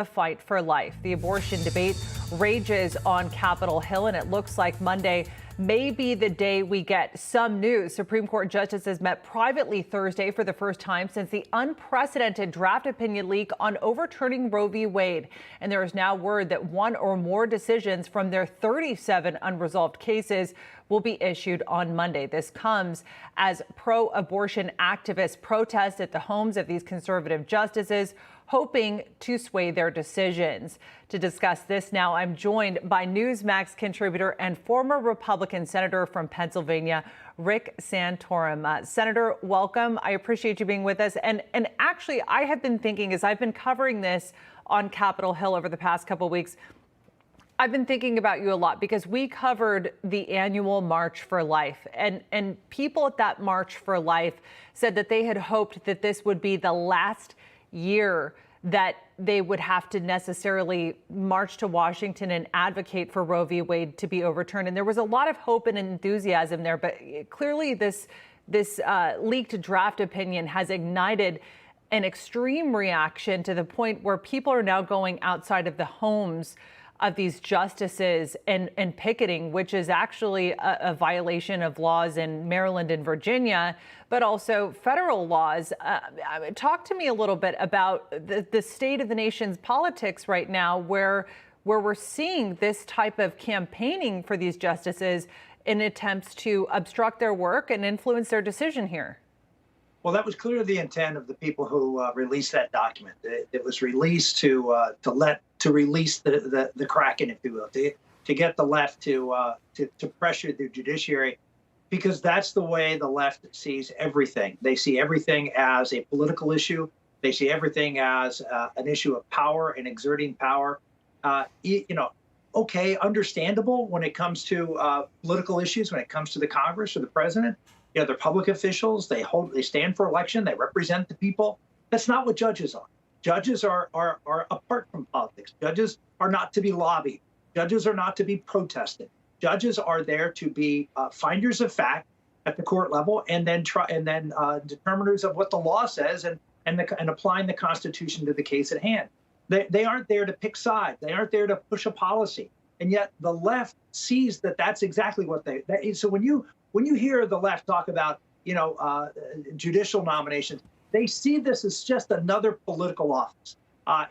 A fight for life. The abortion debate rages on Capitol Hill, and it looks like Monday may be the day we get some news. Supreme Court justices met privately Thursday for the first time since the unprecedented draft opinion leak on overturning Roe v. Wade. And there is now word that one or more decisions from their 37 unresolved cases will be issued on Monday. This comes as pro-abortion activists protest at the homes of these conservative justices, hoping to sway their decisions. To discuss this now, I'm joined by Newsmax contributor and former Republican senator from Pennsylvania, Rick Santorum. Senator, welcome. I appreciate you being with us. And actually, I have been thinking, as I've been covering this on Capitol Hill over the past couple of weeks, I've been thinking about you a lot because we covered the annual March for Life, and people at that March for Life said that they had hoped that this would be the last year that they would have to necessarily march to Washington and advocate for Roe v. Wade to be overturned. And there was a lot of hope and enthusiasm there, but clearly this leaked draft opinion has ignited an extreme reaction to the point where people are now going outside of the homes of these justices and picketing, which is actually a violation of laws in Maryland and Virginia, but also federal laws. Talk to me a little bit about the state of the nation's politics right now, where we're seeing this type of campaigning for these justices in attempts to obstruct their work and influence their decision here. Well, that was clearly the intent of the people who released that document. It was released to release the Kraken, if you will, to get the left to pressure the judiciary, because that's the way the left sees everything. They see everything as a political issue. They see everything as an issue of power and exerting power. Okay, understandable when it comes to political issues, when it comes to the Congress or the president. You know, they're public officials. They stand for election. They represent the people. That's not what judges are. Judges are apart from politics. Judges are not to be lobbied. Judges are not to be protested. Judges are there to be finders of fact at the court level, and then determiners of what the law says, and applying the Constitution to the case at hand. They aren't there to pick sides. They aren't there to push a policy. And yet the left sees that that's exactly what so when you hear the left talk about, judicial nominations, they see this as just another political office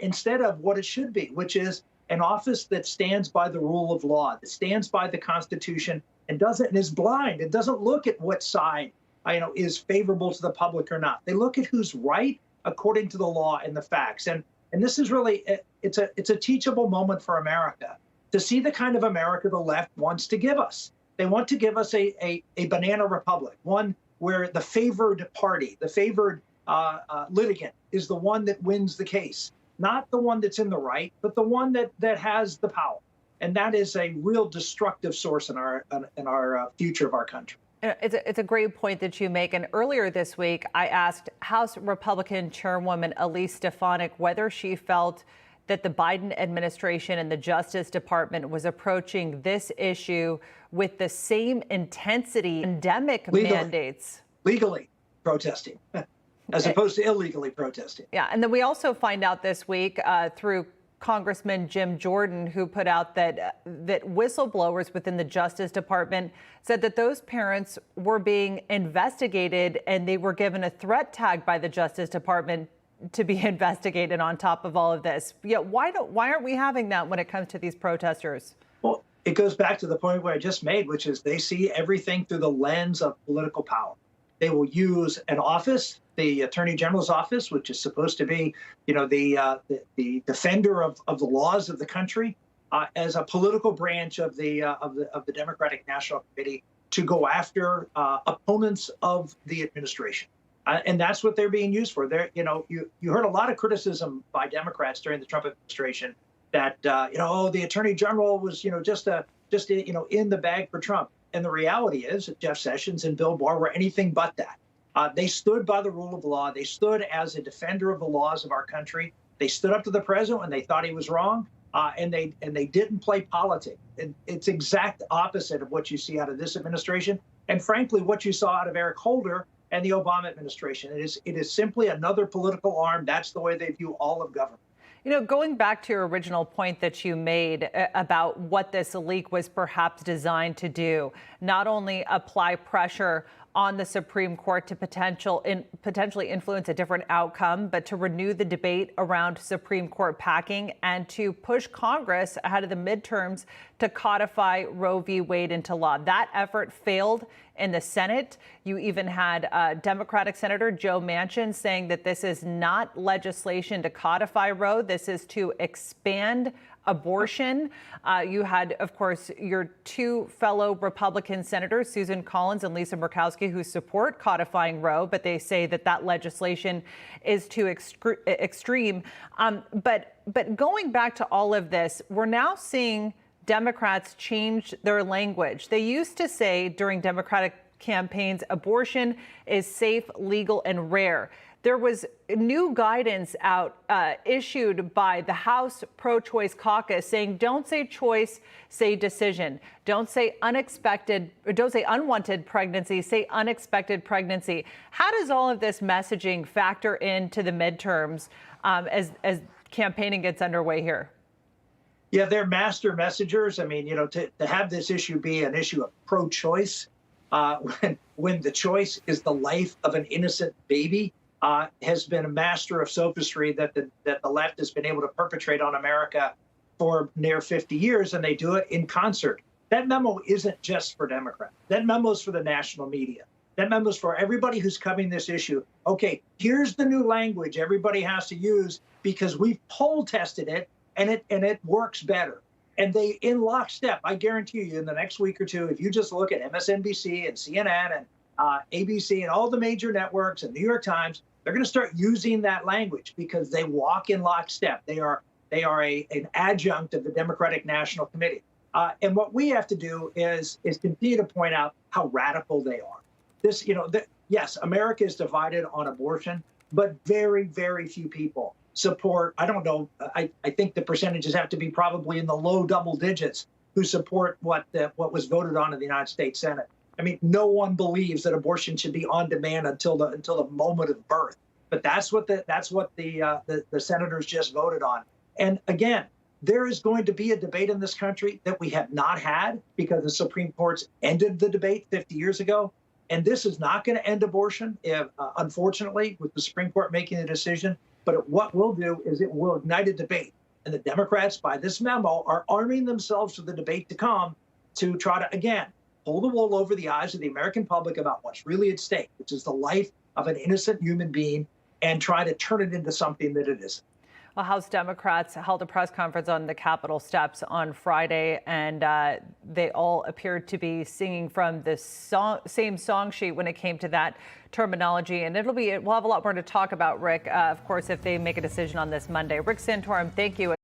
instead of what it should be, which is an office that stands by the rule of law, that stands by the Constitution, and is blind. It doesn't look at what side, is favorable to the public or not. They look at who's right according to the law and the facts. And this is really it's a teachable moment for America to see the kind of America the left wants to give us. They want to give us a banana republic, one where the favored party, the favored litigant is the one that wins the case, not the one that's in the right, but the one that has the power. And that is a real destructive source in our future of our country. It's a great point that you make. And earlier this week, I asked House Republican Chairwoman Elise Stefanik whether she felt that the Biden administration and the Justice Department was approaching this issue with the same intensity, pandemic mandates. Legally protesting, as opposed to illegally protesting. Yeah, and then we also find out this week through Congressman Jim Jordan, who put out that whistleblowers within the Justice Department said that those parents were being investigated and they were given a threat tag by the Justice Department to be investigated on top of all of this. Yeah, why aren't we having that when it comes to these protesters? Well, it goes back to the point where I just made, which is they see everything through the lens of political power. They will use an office, the Attorney General's office, which is supposed to be, the defender of the laws of the country, as a political branch of the Democratic National Committee to go after opponents of the administration. And that's what they're being used for. You heard a lot of criticism by Democrats during the Trump administration that the Attorney General was in the bag for Trump. And the reality is that Jeff Sessions and Bill Barr were anything but that. They stood by the rule of law. They stood as a defender of the laws of our country. They stood up to the president when they thought he was wrong, and they didn't play politics. It's exact opposite of what you see out of this administration, and frankly, what you saw out of Eric Holder and the Obama administration. It is simply another political arm. That's the way they view all of government. Going back to your original point that you made about what this leak was perhaps designed to do, not only apply pressure on the Supreme Court to potentially influence a different outcome, but to renew the debate around Supreme Court packing and to push Congress ahead of the midterms to codify Roe v. Wade into law. That effort failed in the Senate. You even had Democratic Senator Joe Manchin saying that this is not legislation to codify Roe. This is to expand abortion. You had, of course, your two fellow Republican senators, Susan Collins and Lisa Murkowski, who support codifying Roe, but they say that that legislation is too extreme. But going back to all of this, we're now seeing Democrats change their language. They used to say during Democratic campaigns, abortion is safe, legal, and rare. There was new guidance out issued by the House Pro-Choice Caucus saying, don't say choice, say decision. Don't say unwanted pregnancy, say unexpected pregnancy. How does all of this messaging factor into the midterms as campaigning gets underway here? Yeah, they're master messengers. I mean, to have this issue be an issue of pro-choice when the choice is the life of an innocent baby, has been a master of sophistry that the left has been able to perpetrate on America for near 50 years, and they do it in concert. That memo isn't just for Democrats. That memo is for the national media. That memo is for everybody who's covering this issue. Okay, here's the new language everybody has to use because we've poll tested it, and it works better. And they, in lockstep, I guarantee you, in the next week or two, if you just look at MSNBC and CNN and ABC and all the major networks and New York Times, they're going to start using that language because they walk in lockstep. They are an adjunct of the Democratic National Committee. And what we have to do is continue to point out how radical they are. This, yes, America is divided on abortion, but very, very few people support. I don't know. I think the percentages have to be probably in the low double digits who support what was voted on in the United States Senate. I mean, no one believes that abortion should be on demand until the moment of birth. But that's what the senators just voted on. And again, there is going to be a debate in this country that we have not had because the Supreme Court's ended the debate 50 years ago. And this is not going to end abortion, unfortunately, with the Supreme Court making the decision. But what we'll do is it will ignite a debate. And the Democrats, by this memo, are arming themselves for the debate to come to try to, again, pull the wool over the eyes of the American public about what's really at stake, which is the life of an innocent human being, and try to turn it into something that it isn't. Well, House Democrats held a press conference on the Capitol steps on Friday, and they all appeared to be singing from the same song sheet when it came to that terminology. And we'll have a lot more to talk about, Rick, of course, if they make a decision on this Monday. Rick Santorum, thank you.